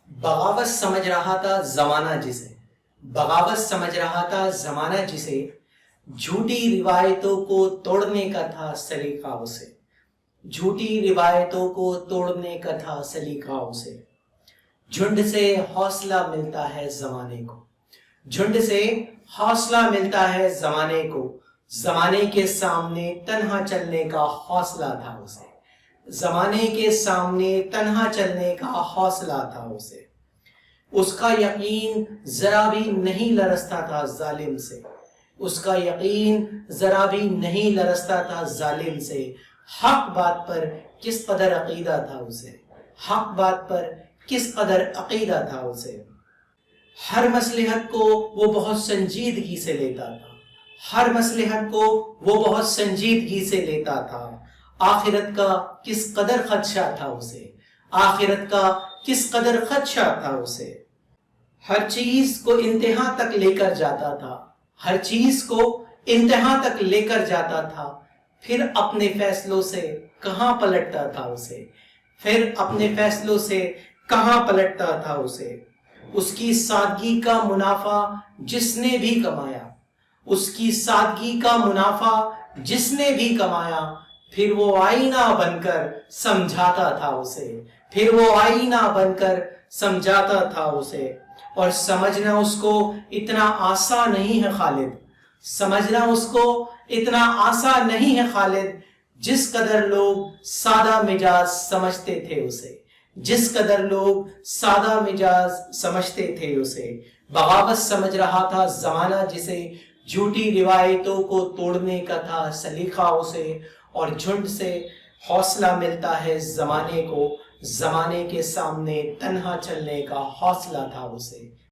بغاوت سمجھ رہا تھا زمانہ جسے بغاوت سمجھ رہا تھا زمانہ جسے جھوٹی روایتوں کو توڑنے کا تھا سلیقہ اسے جھوٹی روایتوں کو توڑنے کا تھا سلیقہ اسے جھنڈ سے حوصلہ ملتا ہے زمانے کو جھنڈ سے حوصلہ ملتا ہے زمانے کو زمانے کے سامنے تنہا چلنے کا حوصلہ تھا اسے زمانے کے سامنے تنہا چلنے کا حوصلہ تھا اسے اس کا یقین ذرا بھی نہیں لرزتا تھا ظالم سے اس کا یقین ذرا بھی نہیں لرزتا تھا ظالم سے حق بات پر کس قدر عقیدہ تھا اسے حق بات پر کس قدر عقیدہ تھا اسے ہر مصلحت کو وہ بہت سنجیدگی سے لیتا تھا ہر مصلحت کو وہ بہت سنجیدگی سے لیتا تھا آخرت کا کس قدر خدشہ تھا اسے آخرت کا کس قدر خدشہ تھا اسے ہر چیز کو انتہا تک لے کر جاتا تھا ہر چیز کو انتہا تک لے کر جاتا تھا پھر اپنے فیصلوں سے کہاں پلٹتا تھا اسے پھر اپنے فیصلوں سے کہاں پلٹتا تھا اسے اس کی سادگی کا منافع جس نے بھی کمایا اس کی سادگی کا منافع جس نے بھی کمایا پھر وہ آئینہ بن کر سمجھاتا تھا اسے پھر وہ آئینہ بن کر سمجھاتا تھا اسے اور سمجھنا اس کو اتنا آسان نہیں ہے خالد سمجھنا اس کو اتنا آسان نہیں ہے خالد جس قدر لوگ سادہ مزاج سمجھتے تھے اسے جس قدر لوگ سادہ مزاج سمجھتے تھے اسے بغاوت سمجھ رہا تھا زمانہ جسے جھوٹی روایتوں کو توڑنے کا تھا سلیقہ اسے اور جھنڈ سے حوصلہ ملتا ہے زمانے کو زمانے کے سامنے تنہا چلنے کا حوصلہ تھا اسے